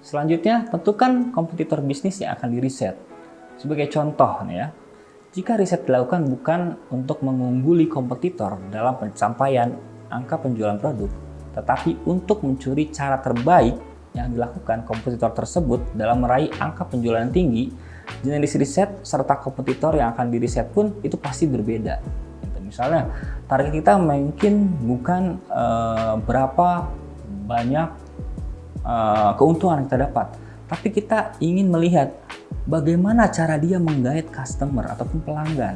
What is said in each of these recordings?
Selanjutnya, tentukan kompetitor bisnis yang akan diriset. Sebagai contoh nih ya, jika riset dilakukan bukan untuk mengungguli kompetitor dalam pencapaian angka penjualan produk, tetapi untuk mencuri cara terbaik yang dilakukan kompetitor tersebut dalam meraih angka penjualan yang tinggi, jenis riset serta kompetitor yang akan diriset pun itu pasti berbeda. Misalnya, target kita mungkin bukan berapa banyak keuntungan yang kita dapat, tapi kita ingin melihat bagaimana cara dia menggait customer ataupun pelanggan,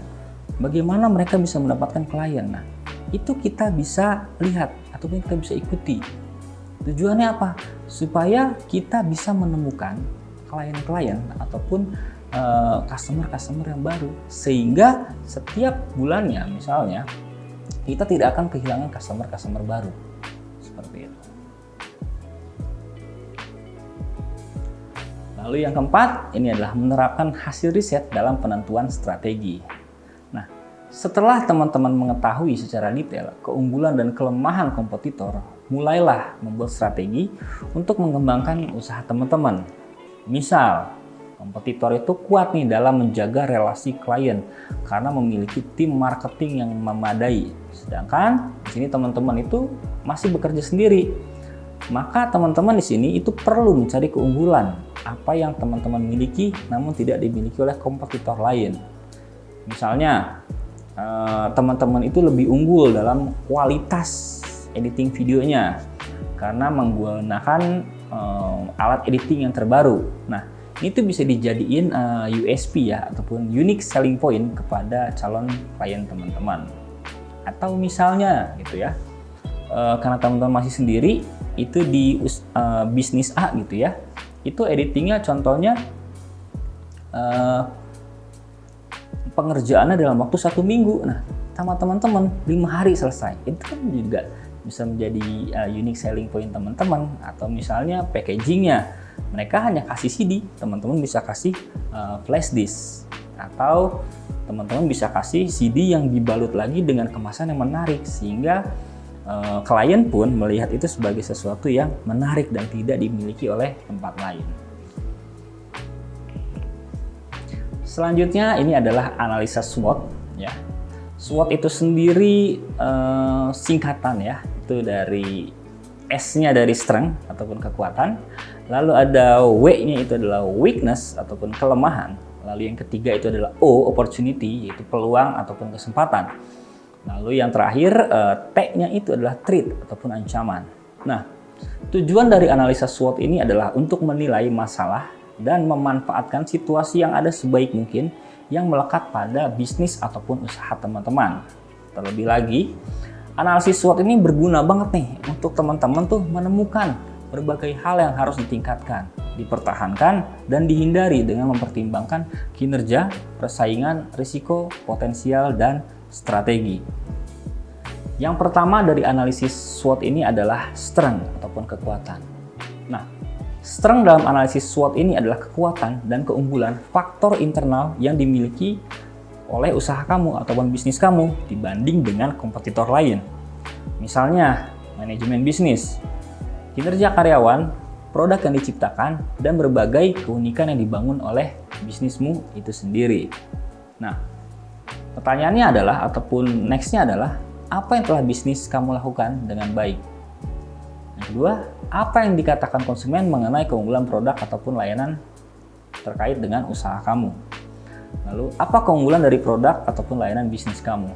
bagaimana mereka bisa mendapatkan klien. Nah, itu kita bisa lihat ataupun kita bisa ikuti. Tujuannya apa? Supaya kita bisa menemukan klien-klien ataupun customer-customer yang baru, sehingga setiap bulannya misalnya kita tidak akan kehilangan customer-customer baru. Seperti itu. Lalu yang keempat, ini adalah menerapkan hasil riset dalam penentuan strategi. Nah, setelah teman-teman mengetahui secara detail keunggulan dan kelemahan kompetitor, mulailah membuat strategi untuk mengembangkan usaha teman-teman. Misal, kompetitor itu kuat nih dalam menjaga relasi klien karena memiliki tim marketing yang memadai. Sedangkan di sini teman-teman itu masih bekerja sendiri. Maka teman-teman di sini itu perlu mencari keunggulan apa yang teman-teman miliki namun tidak dimiliki oleh kompetitor lain. Misalnya, teman-teman itu lebih unggul dalam kualitas editing videonya karena menggunakan alat editing yang terbaru. Nah, itu bisa dijadiin USP ya ataupun unique selling point kepada calon klien teman-teman. Atau misalnya gitu ya, karena teman-teman masih sendiri, itu di bisnis A gitu ya, itu editingnya contohnya pengerjaannya dalam waktu 1 minggu. Nah, sama teman-teman 5 hari selesai. Itu kan juga bisa menjadi unique selling point teman-teman. Atau misalnya packagingnya, mereka hanya kasih CD, teman-teman bisa kasih flash disk. Atau teman-teman bisa kasih CD yang dibalut lagi dengan kemasan yang menarik, sehingga klien pun melihat itu sebagai sesuatu yang menarik dan tidak dimiliki oleh tempat lain. Selanjutnya ini adalah analisa SWOT ya. SWOT itu sendiri singkatan ya, itu dari S-nya dari strength ataupun kekuatan, lalu ada W-nya itu adalah weakness ataupun kelemahan, lalu yang ketiga itu adalah O, opportunity, yaitu peluang ataupun kesempatan. Lalu yang terakhir T-nya itu adalah threat ataupun ancaman. Nah, tujuan dari analisa SWOT ini adalah untuk menilai masalah dan memanfaatkan situasi yang ada sebaik mungkin yang melekat pada bisnis ataupun usaha teman-teman. Terlebih lagi, analisis SWOT ini berguna banget nih untuk teman-teman tuh menemukan berbagai hal yang harus ditingkatkan, dipertahankan, dan dihindari dengan mempertimbangkan kinerja, persaingan, risiko, potensial, dan strategi. Yang pertama dari analisis SWOT ini adalah strength ataupun kekuatan. Nah, strength dalam analisis SWOT ini adalah kekuatan dan keunggulan faktor internal yang dimiliki oleh usaha kamu ataupun bisnis kamu dibanding dengan kompetitor lain. Misalnya, manajemen bisnis, kinerja karyawan, produk yang diciptakan, dan berbagai keunikan yang dibangun oleh bisnismu itu sendiri. Nah, pertanyaannya adalah, ataupun next-nya adalah, apa yang telah bisnis kamu lakukan dengan baik? Yang kedua, apa yang dikatakan konsumen mengenai keunggulan produk ataupun layanan terkait dengan usaha kamu? Lalu, apa keunggulan dari produk ataupun layanan bisnis kamu?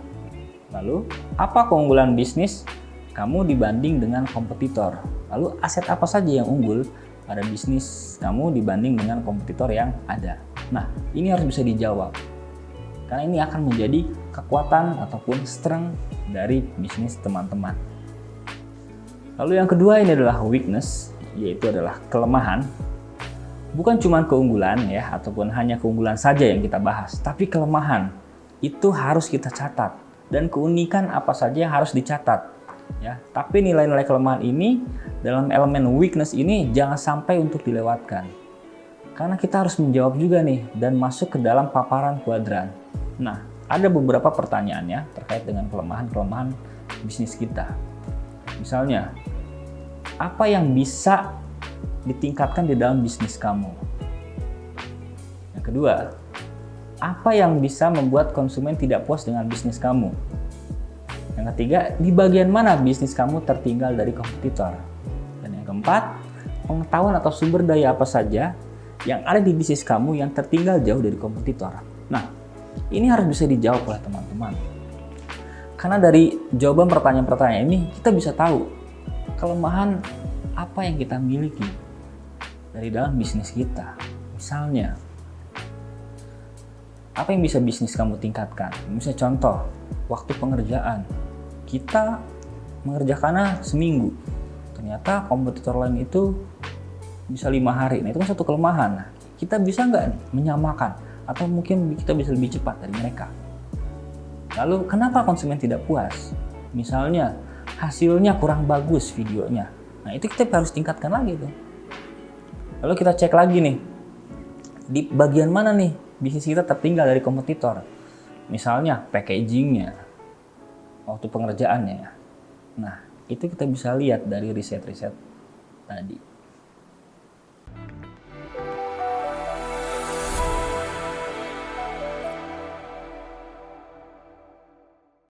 Lalu, apa keunggulan bisnis kamu dibanding dengan kompetitor? Lalu, aset apa saja yang unggul pada bisnis kamu dibanding dengan kompetitor yang ada? Nah, ini harus bisa dijawab. Karena ini akan menjadi kekuatan ataupun strength dari bisnis teman-teman. Lalu yang kedua ini adalah weakness, yaitu adalah kelemahan. Bukan cuma keunggulan ya, ataupun hanya keunggulan saja yang kita bahas, tapi kelemahan itu harus kita catat, dan keunikan apa saja yang harus dicatat ya. Tapi nilai-nilai kelemahan ini dalam elemen weakness ini jangan sampai untuk dilewatkan. Karena kita harus menjawab juga nih dan masuk ke dalam paparan kuadran. Nah, ada beberapa pertanyaannya terkait dengan kelemahan-kelemahan bisnis kita. Misalnya, apa yang bisa ditingkatkan di dalam bisnis kamu? Yang kedua, apa yang bisa membuat konsumen tidak puas dengan bisnis kamu? Yang ketiga, di bagian mana bisnis kamu tertinggal dari kompetitor? Dan yang keempat, pengetahuan atau sumber daya apa saja yang ada di bisnis kamu yang tertinggal jauh dari kompetitor? Nah, ini harus bisa dijawab oleh teman-teman. Karena dari jawaban pertanyaan-pertanyaan ini, kita bisa tahu kelemahan apa yang kita miliki dari dalam bisnis kita. Misalnya, apa yang bisa bisnis kamu tingkatkan? Misalnya contoh, waktu pengerjaan. Kita mengerjakannya seminggu. Ternyata kompetitor lain itu bisa 5 hari. Nah, itu kan satu kelemahan. Nah, kita bisa nggak menyamakan? Atau mungkin kita bisa lebih cepat dari mereka. Lalu, kenapa konsumen tidak puas? Misalnya, hasilnya kurang bagus videonya. Nah, itu kita harus tingkatkan lagi tuh. Lalu kita cek lagi nih, di bagian mana nih bisnis kita tertinggal dari kompetitor? Misalnya, packagingnya, waktu pengerjaannya. Nah, itu kita bisa lihat dari riset-riset tadi.